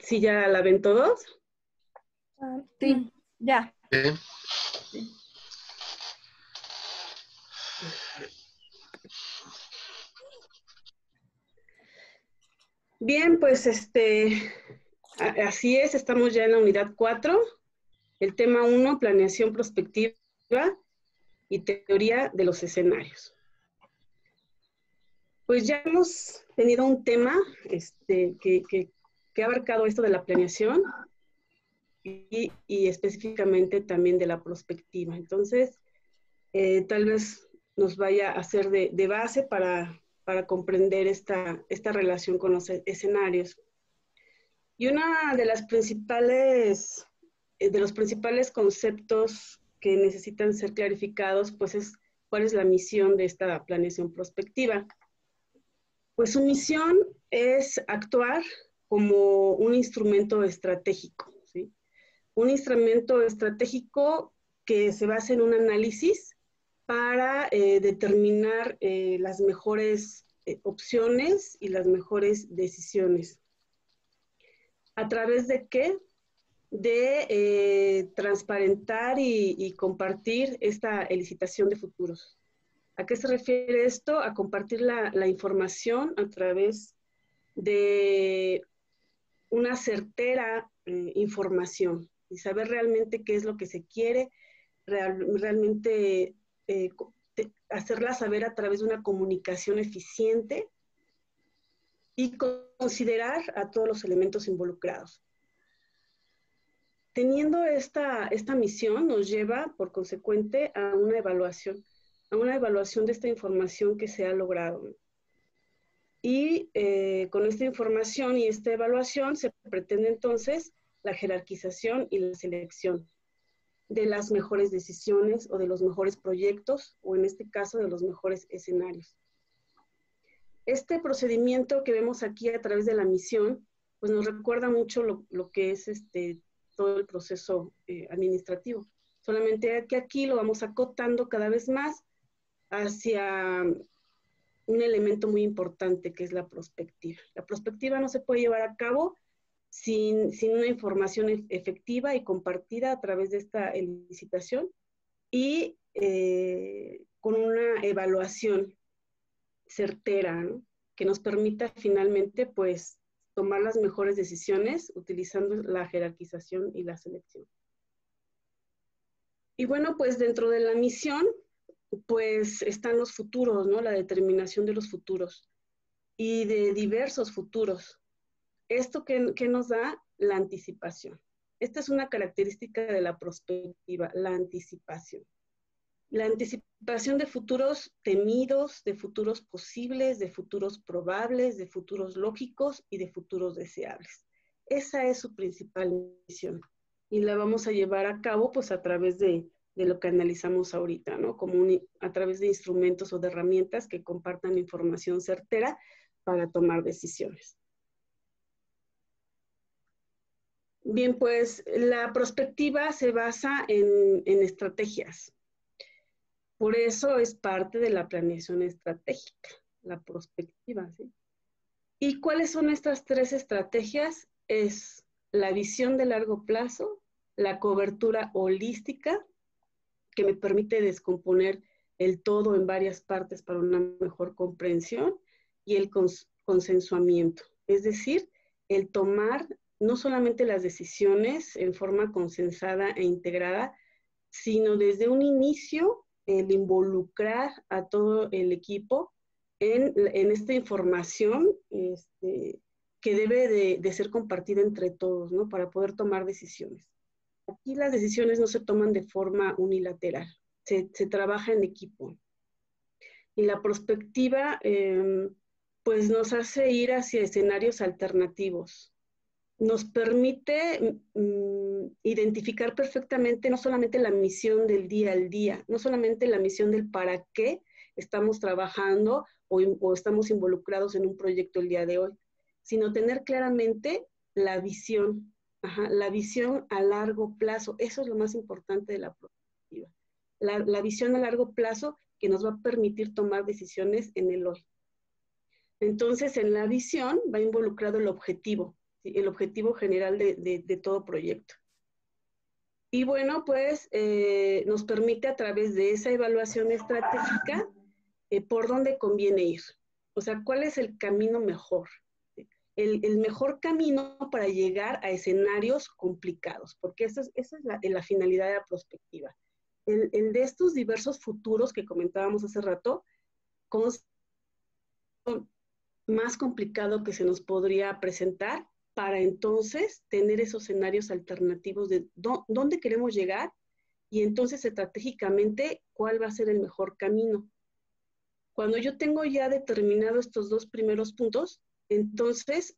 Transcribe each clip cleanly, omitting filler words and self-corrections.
¿Sí ya la ven todos? Sí, ya. Sí. Bien, pues así es, estamos ya en la unidad 4, el tema 1, planeación prospectiva y teoría de los escenarios. Pues ya hemos tenido un tema que ha abarcado esto de la planeación y específicamente también de la prospectiva. Entonces, tal vez nos vaya a ser de base para comprender esta relación con los escenarios. Y una de las principales, de los principales conceptos que necesitan ser clarificados, pues es cuál es la misión de esta planeación prospectiva. Pues su misión es actuar como un instrumento estratégico, ¿sí? Un instrumento estratégico que se basa en un análisis para determinar las mejores opciones y las mejores decisiones. ¿A través de qué? De transparentar y compartir esta licitación de futuros. ¿A qué se refiere esto? A compartir la información a través de una certera información y saber realmente qué es lo que se quiere, realmente hacerla saber a través de una comunicación eficiente y considerar a todos los elementos involucrados. Teniendo esta misión nos lleva, por consecuente, a una evaluación de esta información que se ha logrado. Y con esta información y esta evaluación se pretende entonces la jerarquización y la selección de las mejores decisiones o de los mejores proyectos, o en este caso de los mejores escenarios. Este procedimiento que vemos aquí a través de la misión, pues nos recuerda mucho lo que es todo el proceso administrativo. Solamente que aquí lo vamos acotando cada vez más hacia un elemento muy importante que es la prospectiva. La prospectiva no se puede llevar a cabo sin una información efectiva y compartida a través de esta licitación y con una evaluación certera, ¿no? Que nos permita finalmente pues tomar las mejores decisiones utilizando la jerarquización y la selección. Y bueno, pues dentro de la misión pues están los futuros, ¿no? La determinación de los futuros y de diversos futuros. ¿Esto qué nos da? La anticipación. Esta es una característica de la prospectiva, la anticipación. La anticipación de futuros temidos, de futuros posibles, de futuros probables, de futuros lógicos y de futuros deseables. Esa es su principal misión. Y la vamos a llevar a cabo pues a través de lo que analizamos ahorita, ¿no? Como a través de instrumentos o de herramientas que compartan información certera para tomar decisiones. Bien, pues la prospectiva se basa en estrategias. Por eso es parte de la planeación estratégica, la prospectiva, ¿sí? ¿Y cuáles son estas tres estrategias? Es la visión de largo plazo, la cobertura holística, que me permite descomponer el todo en varias partes para una mejor comprensión, y el consensuamiento, es decir, el tomar no solamente las decisiones en forma consensada e integrada, sino desde un inicio el involucrar a todo el equipo en esta información que debe de ser compartida entre todos, ¿no? Para poder tomar decisiones. Aquí las decisiones no se toman de forma unilateral, se trabaja en equipo. Y la prospectiva, pues nos hace ir hacia escenarios alternativos. Nos permite identificar perfectamente no solamente la misión del día al día, no solamente la misión del para qué estamos trabajando o estamos involucrados en un proyecto el día de hoy, sino tener claramente la visión, la visión a largo plazo. Eso es lo más importante de la prospectiva. La visión a largo plazo que nos va a permitir tomar decisiones en el hoy. Entonces, en la visión va involucrado el objetivo. ¿sí? El objetivo general de todo proyecto. Y bueno, pues nos permite a través de esa evaluación estratégica por dónde conviene ir. O sea, ¿cuál es el camino mejor? El mejor camino para llegar a escenarios complicados, porque esa es la finalidad de la prospectiva. El de estos diversos futuros que comentábamos hace rato, ¿cómo es más complicado que se nos podría presentar para entonces tener esos escenarios alternativos de dónde queremos llegar y entonces estratégicamente cuál va a ser el mejor camino? Cuando yo tengo ya determinado estos dos primeros puntos, entonces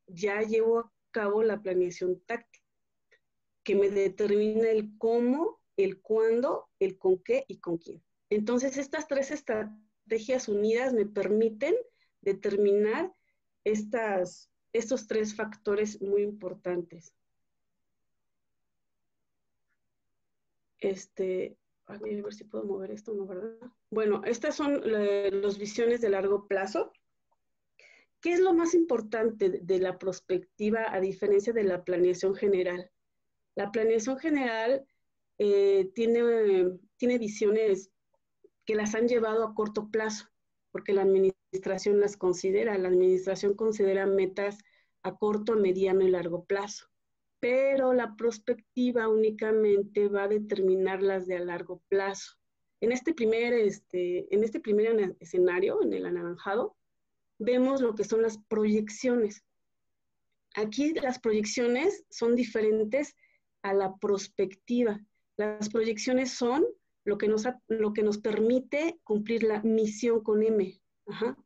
ya llevo a cabo la planeación táctica, que me determina el cómo, el cuándo, el con qué y con quién. Entonces estas tres estrategias unidas me permiten determinar estos tres factores muy importantes. A ver si puedo mover esto, ¿no, verdad? Bueno, estas son las visiones de largo plazo. ¿Qué es lo más importante de la prospectiva a diferencia de la planeación general? La planeación general tiene visiones que las han llevado a corto plazo, porque la administración las considera. La administración considera metas a corto, mediano y largo plazo. Pero la prospectiva únicamente va a determinar las de a largo plazo. En este primer escenario, en el anaranjado, vemos lo que son las proyecciones. Aquí las proyecciones son diferentes a la prospectiva. Las proyecciones son lo que nos permite cumplir la misión con M. Ajá.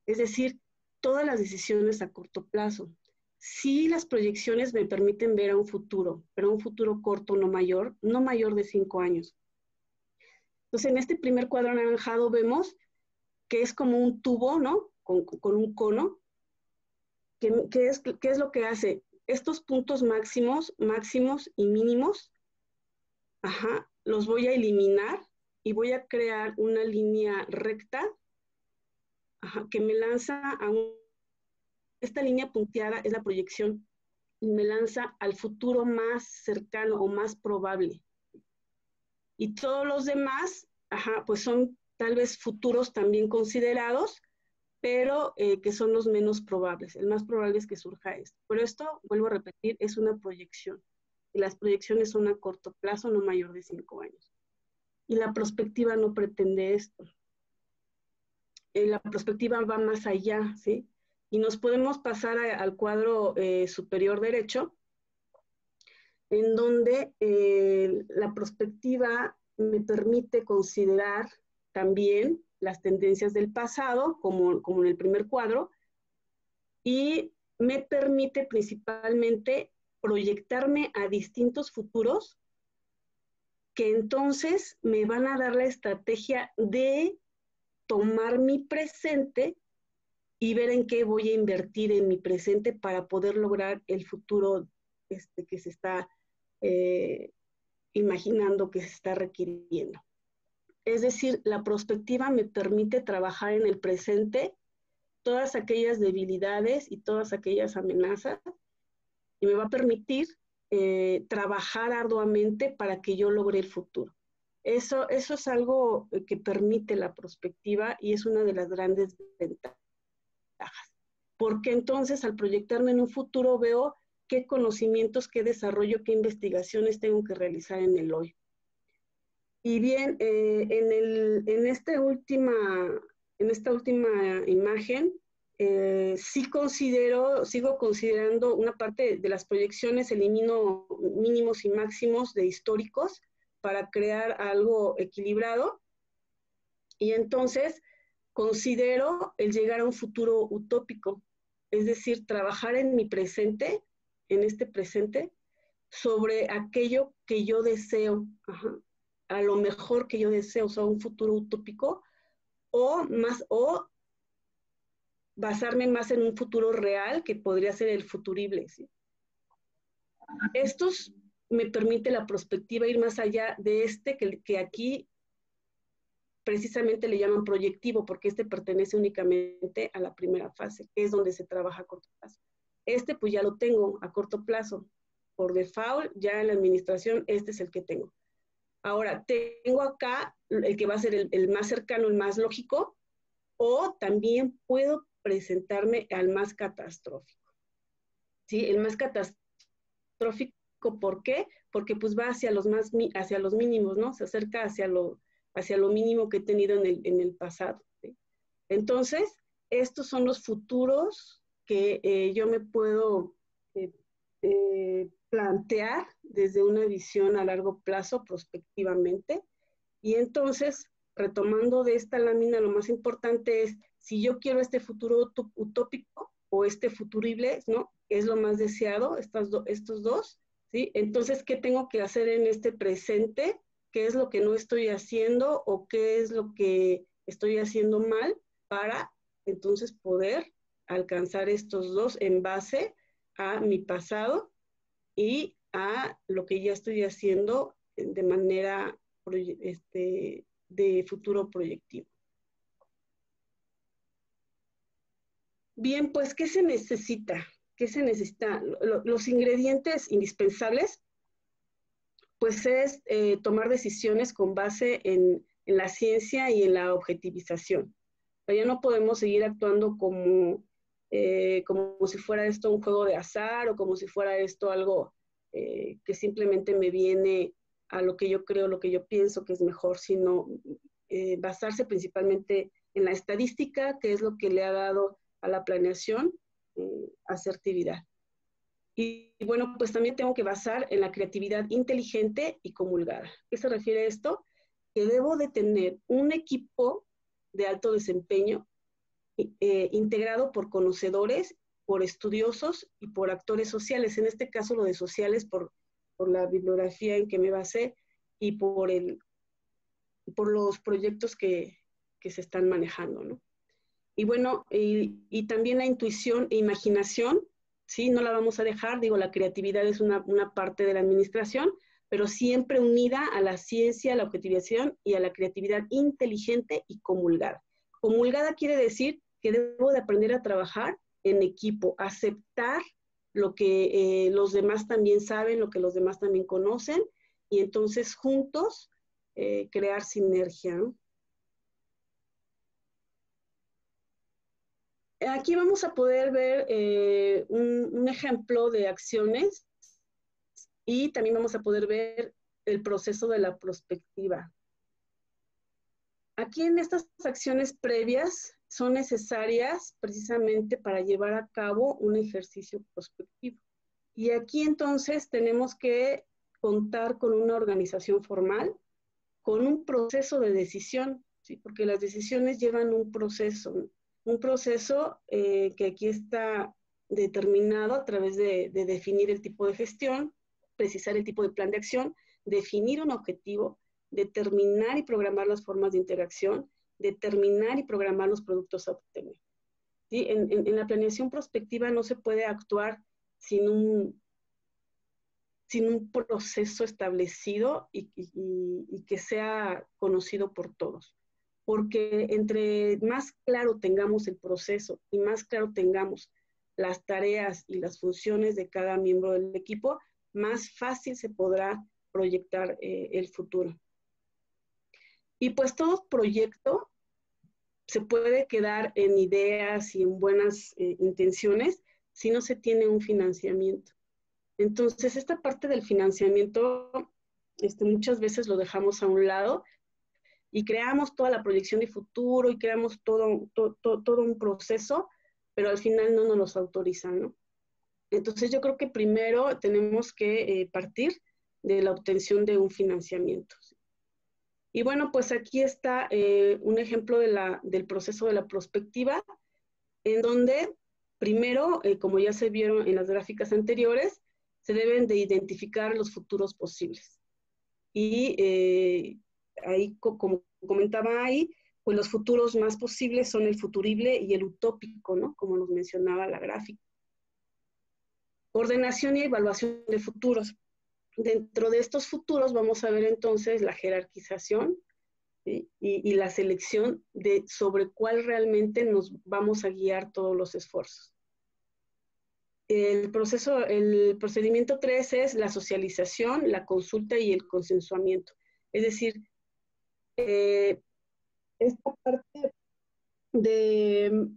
Es decir, todas las decisiones a corto plazo. Sí, las proyecciones me permiten ver a un futuro, pero un futuro corto, no mayor de 5 años. Entonces, en este primer cuadro anaranjado vemos que es como un tubo, ¿no? Con un cono. ¿Qué es lo que hace? Estos puntos máximos y mínimos, ajá, los voy a eliminar y voy a crear una línea recta, ajá, que me lanza esta línea punteada es la proyección y me lanza al futuro más cercano o más probable. Y todos los demás, ajá, pues son tal vez futuros también considerados, pero que son los menos probables. El más probable es que surja esto. Pero esto, vuelvo a repetir, es una proyección. Y las proyecciones son a corto plazo, no mayor de 5 años. Y la prospectiva no pretende esto. La prospectiva va más allá, ¿sí? Y nos podemos pasar al cuadro superior derecho, en donde la prospectiva me permite considerar también las tendencias del pasado, como en el primer cuadro, y me permite principalmente proyectarme a distintos futuros que entonces me van a dar la estrategia de tomar mi presente y ver en qué voy a invertir en mi presente para poder lograr el futuro que se está imaginando, que se está requiriendo. Es decir, la prospectiva me permite trabajar en el presente todas aquellas debilidades y todas aquellas amenazas y me va a permitir trabajar arduamente para que yo logre el futuro. Eso es algo que permite la prospectiva y es una de las grandes ventajas. Porque entonces al proyectarme en un futuro veo qué conocimientos, qué desarrollo, qué investigaciones tengo que realizar en el hoy. Y bien, en esta última imagen, sigo considerando una parte de las proyecciones, elimino mínimos y máximos de históricos para crear algo equilibrado. Y entonces considero el llegar a un futuro utópico, es decir, trabajar en mi presente, en este presente, sobre aquello que yo deseo, ajá, a lo mejor que yo deseo, o sea, un futuro utópico, o basarme más en un futuro real que podría ser el futurible, ¿sí? Estos me permite la perspectiva ir más allá de que aquí precisamente le llaman proyectivo, porque pertenece únicamente a la primera fase, que es donde se trabaja a corto plazo. Este pues ya lo tengo a corto plazo. Por default, ya en la administración, este es el que tengo. Ahora, tengo acá el que va a ser el más cercano, el más lógico, o también puedo presentarme al más catastrófico. ¿Sí? El más catastrófico, ¿por qué? Porque pues va hacia los mínimos, ¿no? Se acerca hacia lo mínimo que he tenido en el pasado. ¿Sí? Entonces, estos son los futuros que yo me puedo plantear desde una visión a largo plazo, prospectivamente. Y entonces, retomando de esta lámina, lo más importante es, si yo quiero este futuro utópico o este futurible, ¿no? Es lo más deseado, estos dos, ¿sí? Entonces, ¿qué tengo que hacer en este presente? ¿Qué es lo que no estoy haciendo o qué es lo que estoy haciendo mal para entonces poder alcanzar estos dos en base a mi pasado y a lo que ya estoy haciendo de manera de futuro proyectivo? Bien, pues, ¿qué se necesita? ¿Qué se necesita? Los ingredientes indispensables, pues es tomar decisiones con base en la ciencia y en la objetivización. O sea, ya no podemos seguir actuando como si fuera esto un juego de azar o como si fuera esto algo que simplemente me viene a lo que yo creo, lo que yo pienso que es mejor, sino basarse principalmente en la estadística, que es lo que le ha dado a la planeación asertividad. Y bueno, pues también tengo que basar en la creatividad inteligente y comulgada. ¿Qué se refiere a esto? Que debo de tener un equipo de alto desempeño integrado por conocedores, por estudiosos y por actores sociales. En este caso, lo de sociales por la bibliografía en que me basé y por los proyectos que se están manejando, ¿no? Y bueno, y también la intuición e imaginación, ¿sí? No la vamos a dejar, digo, la creatividad es una parte de la administración, pero siempre unida a la ciencia, a la objetivación y a la creatividad inteligente y comulgada. Comulgada quiere decir que debo de aprender a trabajar en equipo, aceptar lo que los demás también saben, lo que los demás también conocen, y entonces juntos crear sinergia, ¿no? Aquí vamos a poder ver un ejemplo de acciones y también vamos a poder ver el proceso de la prospectiva. Aquí en estas acciones previas son necesarias precisamente para llevar a cabo un ejercicio prospectivo. Y aquí entonces tenemos que contar con una organización formal, con un proceso de decisión, ¿sí? Porque las decisiones llevan un proceso que aquí está determinado a través de definir el tipo de gestión, precisar el tipo de plan de acción, definir un objetivo, determinar y programar las formas de interacción, determinar y programar los productos a obtener. ¿Sí? En la planeación prospectiva no se puede actuar sin un proceso establecido y que sea conocido por todos. Porque entre más claro tengamos el proceso y más claro tengamos las tareas y las funciones de cada miembro del equipo, más fácil se podrá proyectar el futuro. Y pues todo proyecto se puede quedar en ideas y en buenas intenciones si no se tiene un financiamiento. Entonces, esta parte del financiamiento muchas veces lo dejamos a un lado y creamos toda la proyección de futuro y creamos todo un proceso, pero al final no nos los autorizan, ¿no? Entonces, yo creo que primero tenemos que partir de la obtención de un financiamiento. Y bueno, pues aquí está un ejemplo del proceso de la prospectiva, en donde primero, como ya se vieron en las gráficas anteriores, se deben de identificar los futuros posibles. Y ahí, como comentaba ahí, pues los futuros más posibles son el futurible y el utópico, ¿no? Como nos mencionaba la gráfica. Ordenación y evaluación de futuros. Dentro de estos futuros vamos a ver entonces la jerarquización, ¿sí? y la selección sobre cuál realmente nos vamos a guiar todos los esfuerzos. El procedimiento 3 es la socialización, la consulta y el consensuamiento. Es decir, esta parte de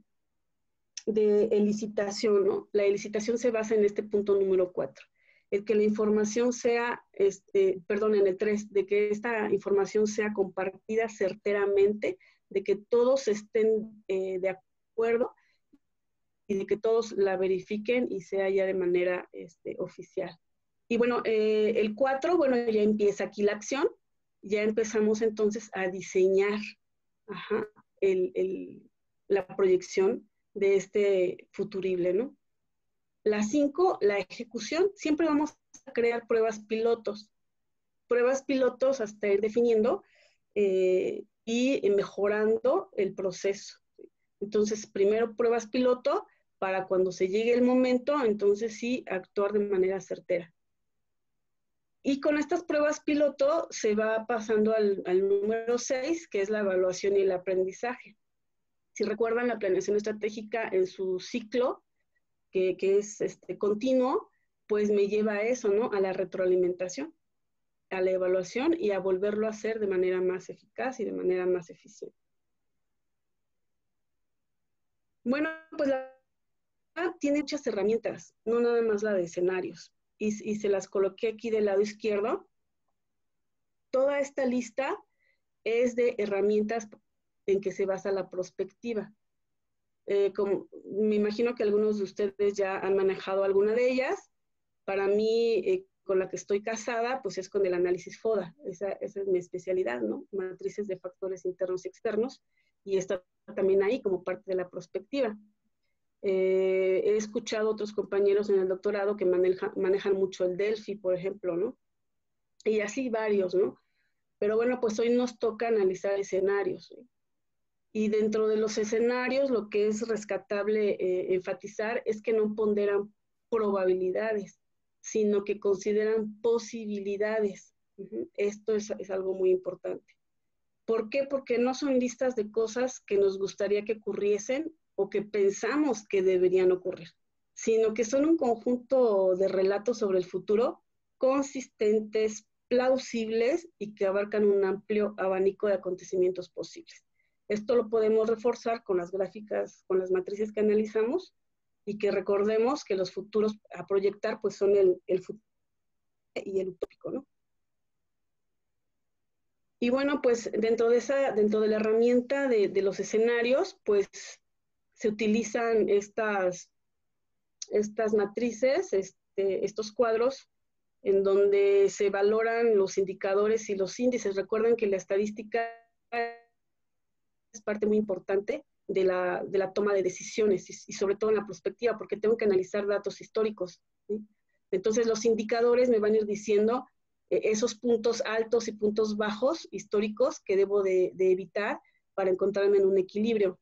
elicitación, ¿no? La elicitación se basa en este punto número 4. El que la información sea, en el 3, de que esta información sea compartida certeramente, de que todos estén de acuerdo y de que todos la verifiquen y sea ya de manera oficial. Y bueno, el 4, bueno, ya empieza aquí la acción, ya empezamos entonces a diseñar la proyección de este futurible, ¿no? La 5, la ejecución, siempre vamos a crear pruebas pilotos hasta ir definiendo y mejorando el proceso. Entonces, primero pruebas piloto para cuando se llegue el momento, entonces sí, actuar de manera certera. Y con estas pruebas piloto se va pasando al número 6, que es la evaluación y el aprendizaje. Si recuerdan, la planeación estratégica en su ciclo, que es continuo, pues me lleva a eso, ¿no? A la retroalimentación, a la evaluación y a volverlo a hacer de manera más eficaz y de manera más eficiente. Bueno, pues tiene muchas herramientas, no nada más la de escenarios. Y se las coloqué aquí del lado izquierdo. Toda esta lista es de herramientas en que se basa la prospectiva. Como me imagino que algunos de ustedes ya han manejado alguna de ellas. Para mí, con la que estoy casada, pues es con el análisis FODA. Esa es mi especialidad, ¿no? Matrices de factores internos y externos. Y está también ahí como parte de la prospectiva. He escuchado a otros compañeros en el doctorado que manejan mucho el Delphi, por ejemplo, ¿no? Y así varios, ¿no? Pero bueno, pues hoy nos toca analizar escenarios, ¿sí? Y dentro de los escenarios, lo que es rescatable enfatizar es que no ponderan probabilidades, sino que consideran posibilidades. Esto es algo muy importante. ¿Por qué? Porque no son listas de cosas que nos gustaría que ocurriesen o que pensamos que deberían ocurrir, sino que son un conjunto de relatos sobre el futuro consistentes, plausibles y que abarcan un amplio abanico de acontecimientos posibles. Esto lo podemos reforzar con las gráficas, con las matrices que analizamos y que recordemos que los futuros a proyectar pues son el futuro y el utópico, ¿no? Y bueno, pues dentro de la herramienta de los escenarios, pues se utilizan estas matrices, estos cuadros, en donde se valoran los indicadores y los índices. Recuerden que la estadística es parte muy importante de la toma de decisiones y sobre todo en la prospectiva, porque tengo que analizar datos históricos, ¿sí? Entonces los indicadores me van a ir diciendo esos puntos altos y puntos bajos históricos que debo de evitar para encontrarme en un equilibrio.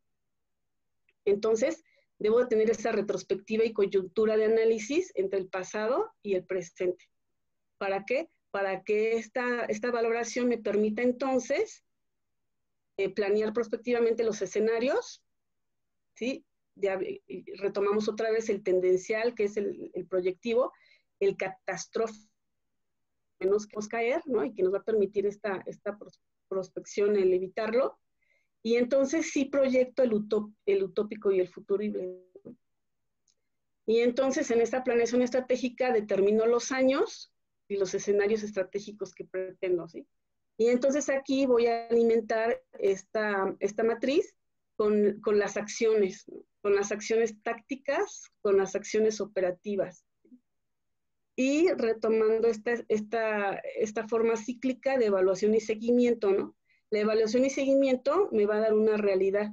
Entonces, debo de tener esa retrospectiva y coyuntura de análisis entre el pasado y el presente. ¿Para qué? Para que esta valoración me permita entonces planear prospectivamente los escenarios, ¿sí? Ya retomamos otra vez el tendencial, que es el proyectivo, el catastrófico, que nos podemos caer, ¿no? Y que nos va a permitir esta prospección, el evitarlo. Y entonces sí proyecto el utópico y el futurible. Y entonces en esta planeación estratégica determino los años y los escenarios estratégicos que pretendo, ¿sí? Y entonces aquí voy a alimentar esta matriz con las acciones, ¿no? Con las acciones tácticas, con las acciones operativas. Y retomando esta forma cíclica de evaluación y seguimiento, ¿no? La evaluación y seguimiento me va a dar una realidad.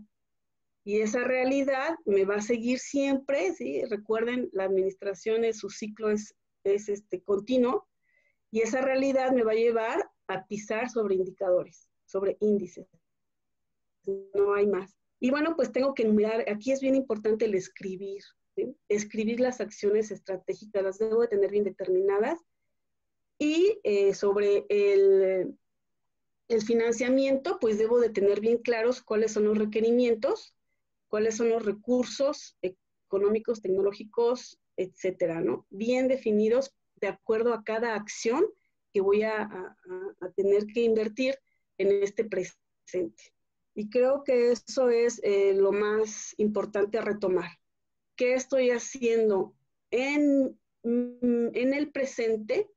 Y esa realidad me va a seguir siempre, ¿sí? Recuerden, la administración, su ciclo es continuo, y esa realidad me va a llevar a pisar sobre indicadores, sobre índices. No hay más. Y bueno, pues tengo que enumerar, aquí es bien importante el escribir, ¿sí? Escribir las acciones estratégicas, las debo de tener bien determinadas. Y sobre el financiamiento, pues debo de tener bien claros cuáles son los requerimientos, cuáles son los recursos económicos, tecnológicos etcétera, ¿no? Bien definidos de acuerdo a cada acción que voy a tener que invertir en este presente. Y creo que eso es lo más importante a retomar. ¿Qué estoy haciendo en el presente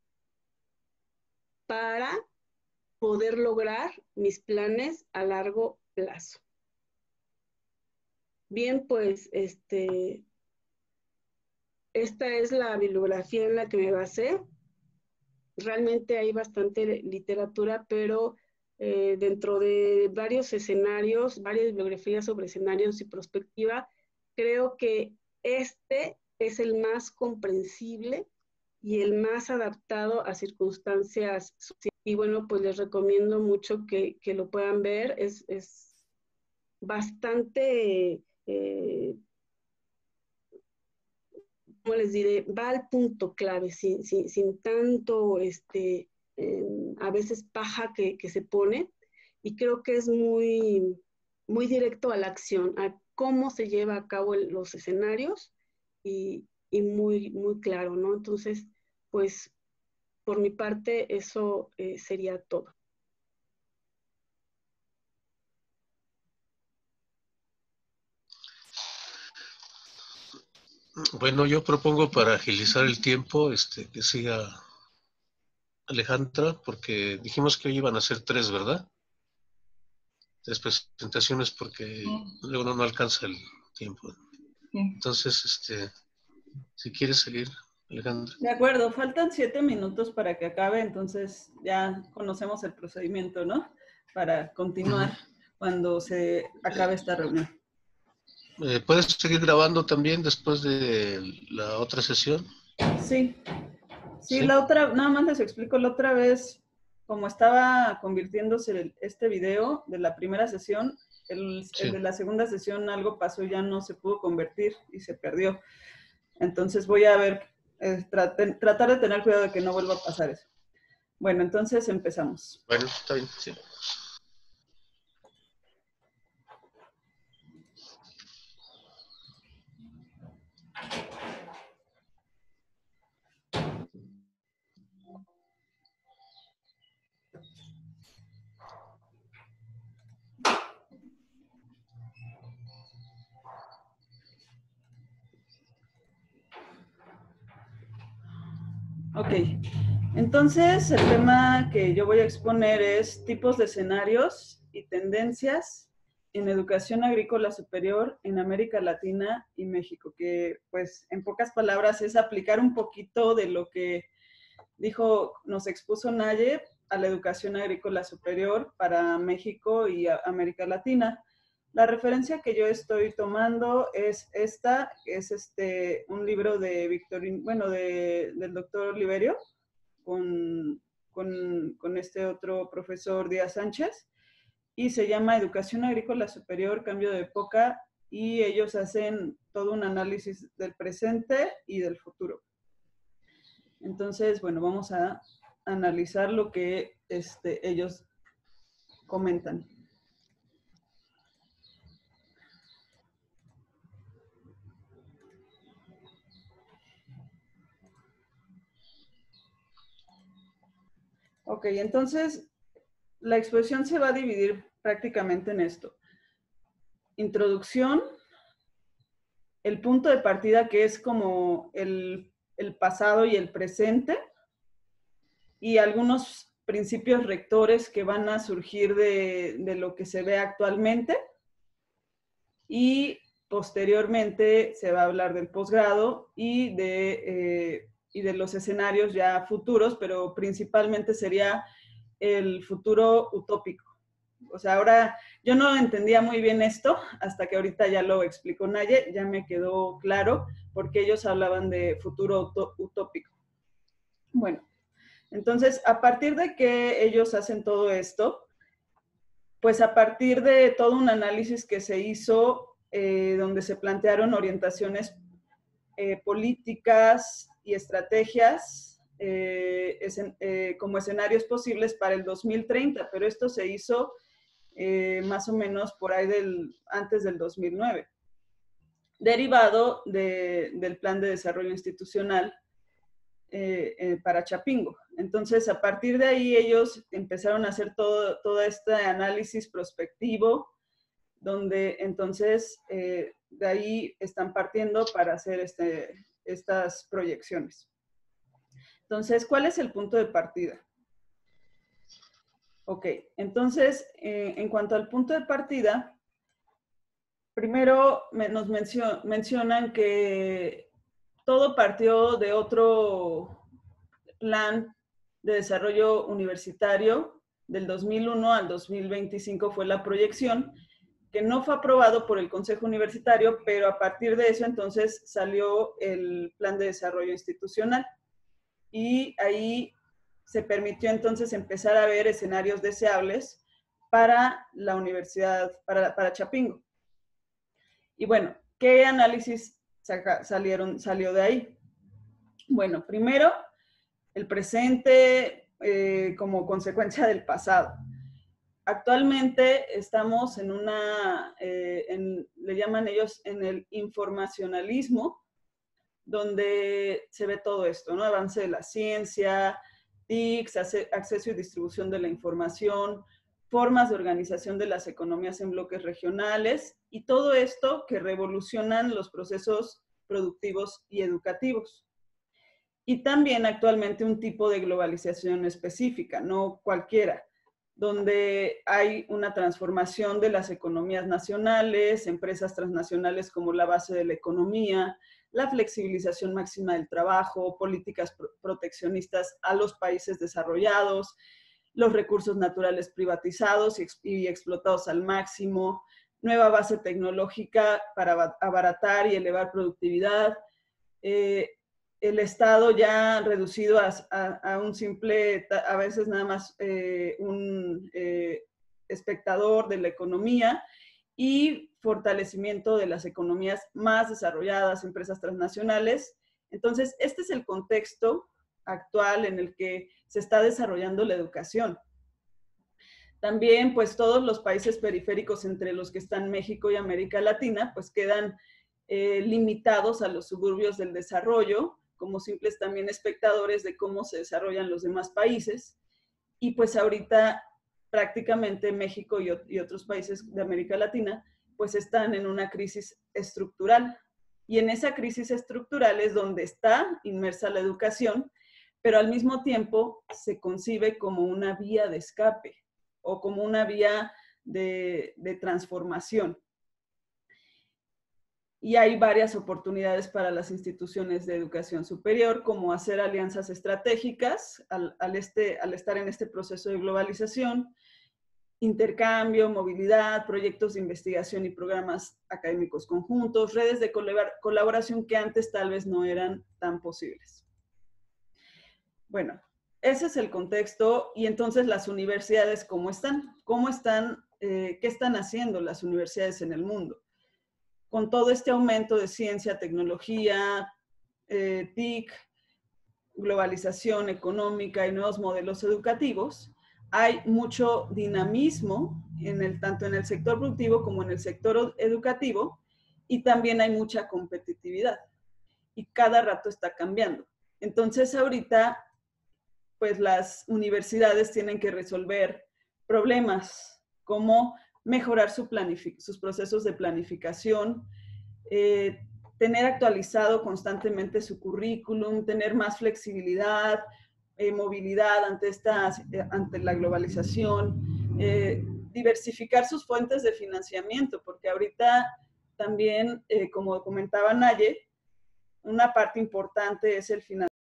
para poder lograr mis planes a largo plazo? Bien, pues esta es la bibliografía en la que me basé. Realmente hay bastante literatura, pero dentro de varios escenarios, varias bibliografías sobre escenarios y prospectiva, creo que este es el más comprensible y el más adaptado a circunstancias sociales. Y bueno, pues les recomiendo mucho que lo puedan ver. Es bastante, ¿cómo les diré? Va al punto clave, sin tanto, a veces paja que se pone. Y creo que es muy, muy directo a la acción, a cómo se lleva a cabo los escenarios y muy, muy claro, ¿no? Entonces, pues, por mi parte, eso sería todo. Bueno, yo propongo para agilizar el tiempo que siga Alejandra, porque dijimos que hoy iban a ser 3, ¿verdad? 3 presentaciones porque luego no alcanza el tiempo. Entonces, si quieres seguir, Alejandra. De acuerdo, faltan 7 minutos para que acabe, entonces ya conocemos el procedimiento, ¿no? Para continuar cuando se acabe esta reunión. ¿Puedes seguir grabando también después de la otra sesión? Sí. Sí, la otra, nada más les explico, la otra vez, como estaba convirtiéndose este video de la primera sesión, el de la segunda sesión algo pasó y ya no se pudo convertir y se perdió. Entonces voy a ver, tratar de tener cuidado de que no vuelva a pasar eso. Bueno, entonces empezamos. Bueno, está bien, sí. Ok, entonces el tema que yo voy a exponer es tipos de escenarios y tendencias en educación agrícola superior en América Latina y México, que pues en pocas palabras es aplicar un poquito de lo que nos expuso Naye a la educación agrícola superior para México y América Latina. La referencia que yo estoy tomando es esta, que es un libro de del doctor Oliverio con este otro profesor Díaz Sánchez, y se llama Educación Agrícola Superior, Cambio de Época, y ellos hacen todo un análisis del presente y del futuro. Entonces, bueno, vamos a analizar lo que ellos comentan. Ok, entonces la exposición se va a dividir prácticamente en esto. Introducción, el punto de partida que es como el pasado y el presente, y algunos principios rectores que van a surgir de lo que se ve actualmente, y posteriormente se va a hablar del posgrado y de los escenarios ya futuros, pero principalmente sería el futuro utópico. O sea, ahora yo no entendía muy bien esto, hasta que ahorita ya lo explicó Naye, ya me quedó claro, porque ellos hablaban de futuro utópico. Bueno, entonces, a partir de que ellos hacen todo esto, pues a partir de todo un análisis que se hizo, donde se plantearon orientaciones políticas y estrategias como escenarios posibles para el 2030, pero esto se hizo más o menos por ahí antes del 2009. derivado del Plan de Desarrollo Institucional para Chapingo. Entonces, a partir de ahí, ellos empezaron a hacer todo este análisis prospectivo, donde entonces de ahí están partiendo para hacer estas proyecciones. Entonces, ¿cuál es el punto de partida? Ok, entonces, en cuanto al punto de partida, primero nos mencionan que todo partió de otro plan de desarrollo universitario del 2001 al 2025 fue la proyección, que no fue aprobado por el Consejo Universitario, pero a partir de eso entonces salió el Plan de Desarrollo Institucional y ahí se permitió entonces empezar a ver escenarios deseables para la universidad, para Chapingo. Y bueno, ¿qué análisis salió de ahí? Bueno, primero, el presente como consecuencia del pasado. Actualmente estamos en le llaman ellos en el informacionalismo, donde se ve todo esto, ¿no? Avance de la ciencia, TICs, acceso y distribución de la información, formas de organización de las economías en bloques regionales y todo esto que revolucionan los procesos productivos y educativos. Y también actualmente un tipo de globalización específica, no cualquiera, donde hay una transformación de las economías nacionales, empresas transnacionales como la base de la economía, la flexibilización máxima del trabajo, políticas proteccionistas a los países desarrollados, los recursos naturales privatizados y explotados al máximo, nueva base tecnológica para abaratar y elevar productividad, el Estado ya reducido a un simple, a veces nada más un espectador de la economía y fortalecimiento de las economías más desarrolladas, empresas transnacionales. Entonces, este es el contexto actual en el que se está desarrollando la educación. También, pues, todos los países periféricos, entre los que están México y América Latina, pues quedan limitados a los suburbios del desarrollo, como simples también espectadores de cómo se desarrollan los demás países. Y pues ahorita prácticamente México y otros países de América Latina pues están en una crisis estructural. Y en esa crisis estructural es donde está inmersa la educación, pero al mismo tiempo se concibe como una vía de escape o como una vía de transformación. Y hay varias oportunidades para las instituciones de educación superior, como hacer alianzas estratégicas al estar en este proceso de globalización, intercambio, movilidad, proyectos de investigación y programas académicos conjuntos, redes de colaboración que antes tal vez no eran tan posibles. Bueno, ese es el contexto y entonces las universidades, ¿cómo están? ¿Qué están haciendo las universidades en el mundo? Con todo este aumento de ciencia, tecnología, TIC, globalización económica y nuevos modelos educativos, hay mucho dinamismo tanto en el sector productivo como en el sector educativo y también hay mucha competitividad y cada rato está cambiando. Entonces ahorita, pues las universidades tienen que resolver problemas como mejorar sus procesos de planificación, tener actualizado constantemente su currículum, tener más flexibilidad, movilidad ante la globalización, diversificar sus fuentes de financiamiento, porque ahorita también, como comentaba Naye, una parte importante es el financiamiento